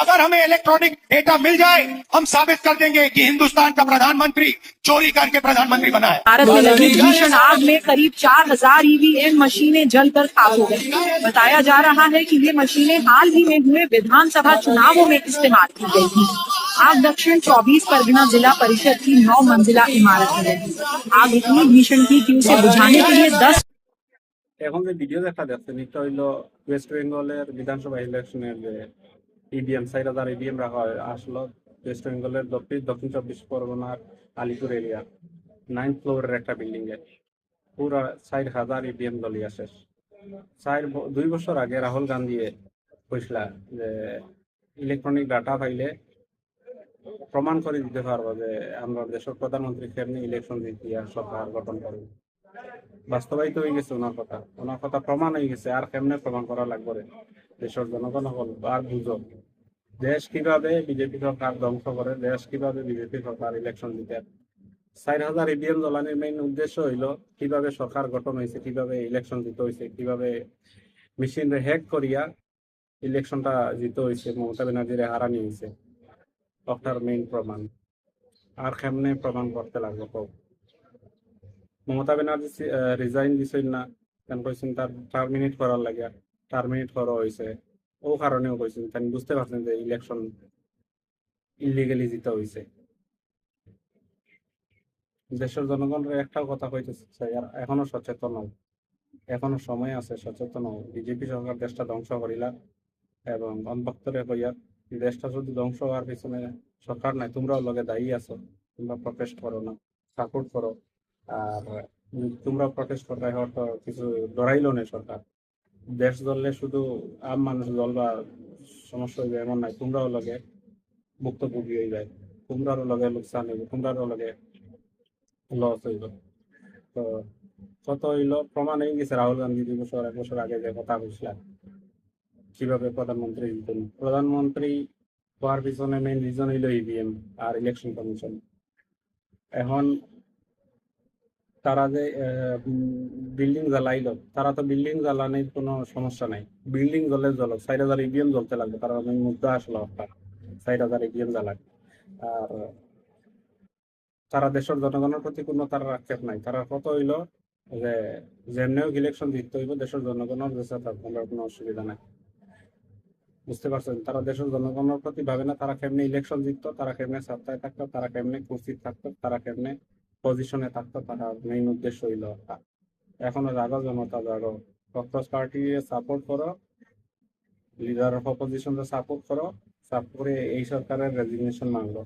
अगर हमें electronic data मिल जाए, हम साबित कर देंगे कि हिंदुस्तान का प्रधानमंत्री चोरी करके प्रधानमंत्री बना है। भारत में लगी भीषण आग में करीब 4000 ईवीएम मशीनें जलकर खाक हो गई। बताया जा रहा है कि ये मशीनें हाल ही में हुए विधानसभा चुनावों में इस्तेमाल की गई थी। आग दक्षिण 24 परगना जिला परिषद की 9 मंजिला इमारत में लगी। आग इतनी भीषण थी कि उसे बुझाने के लिए 10 এখন যে ভিডিও দেখা যাচ্ছে নিশ্চয় হইলো ওয়েস্ট বেঙ্গলের বিধানসভা ইলেকশনের যে ইভিএম 4000 ইভিএম রাখা আসলো ওয়েস্ট বেঙ্গলের দক্ষিণ 24 পরগনার আলিপুর এরিয়া 9th ফ্লোরের একটা বিল্ডিং এ পুরা 4000 ইভিএম দলিয়া শেষ। 2 বছর আগে রাহুল গান্ধী কইসলা যে ইলেকট্রনিক ডাটা পাইলে প্রমাণ করে দিতে পারবো যে আমরা দেশের প্রধানমন্ত্রী কেমনি ইলেকশন জিতিয়া সরকার গঠন করবো। বাস্তবায়িত হয়ে গেছে ওনার কথা প্রমাণ হয়ে গেছে। আর কেমনে প্রমাণ করা লাগবে দেশের জনগণ হল আর বুঝো দেশ কিভাবে বিজেপি সরকার ধ্বংস করে, দেশ কিভাবে বিজেপি সরকার ইলেকশন জিতে। 4000 ইভিএম জ্বালানির মেইন উদ্দেশ্য হইল কিভাবে সরকার গঠন হয়েছে, কিভাবে ইলেকশন জিতে হয়েছে, কিভাবে মেশিন হ্যাক করিয়া ইলেকশনটা জিতে হয়েছে, মমতা ব্যানার্জির হারানি হয়েছে। ওটার মেইন প্রমাণ আর কেমনে প্রমাণ করতে লাগবে। মমতা ব্যানার্জি রিজাইন দিছেন না কেন কইছেন তার টার্মিনেট করার লাগে, টার্মিনেট করা হয়েছে ও কারণেও কইছেন তাই বুঝতে পারছেন যে ইলেকশন ইলিগালি জিতা হয়েছে। দেশের জনগণের একটাও কথা কইতেছে আর এখনো সচেতন হও, এখনো সময় আছে সচেতন হও। বিজেপি সরকার দেশটা ধ্বংস করিলা এবং অনবক্তরে কইয়া দেশটা যদি ধ্বংস হওয়ার পিছনে সরকার নাই, তোমরাও লগে দায়ী আছো। তোমরা প্রটেস্ট করো না, সাপোর্ট করো। আর তোমরা প্রটেস্ট করতে হয়তো কিছু ডরাইলো না সরকার। দেশ জ্বললে শুধু আম মানুষ জ্বলবা সমস্যা হইবে এমন নাই, তোমরাও লগে ভুক্তভোগী হয়ে যায়, তোমরারও লগে লোকসান হইব, তোমরারও লগে লস হইব। তো কত হইলো প্রমাণ হয়ে গেছে রাহুল গান্ধী 2 বছর 1 বছর আগে যে কথা বলছিলাম কিভাবে প্রধানমন্ত্রী জিতেন। প্রধানমন্ত্রী হওয়ার পিছনে মেইন রিজন হইল ইভিএম আর ইলেকশন কমিশন। এখন তারা যে বিল্ডিং জ্বালাইলো, তারা তো বিল্ডিং জ্বালানোর কোনো সমস্যা নাই, বিল্ডিং জ্বলে জ্বলো 4000 ইভিএম জ্বলতে লাগবে। তারা মুদ্রা আসলো একটা 4000 ইভিএম জ্বালায়। আর তারা দেশের জনগণের প্রতি কোনো তার আক্ষেপ নাই। তারা কত হইলো যে যেমনিও ইলেকশন জিততে হইব দেশের জনগণের দেশে থাকবে, কোনো অসুবিধা নাই। বুঝতে পারছেন তারা দেশের জনগণের প্রতি ভাবে না তারা কেমনে ইলেকশন জিততো, তারা কেমনে সত্তায় থাকতো, তারা কেমনে কুর্সি থাকতো, তারা কেমনে পজিশনে থাকতো। তারা মেইন উদ্দেশ্য হইল এখনো জাগো জনতা জাগো, কংগ্রেস পার্টি সাপোর্ট করো, লিডার অফ অপোজিশন সাপোর্ট করো, সাপোর্ট করে এই সরকারের রেজিগনেশন মানলো।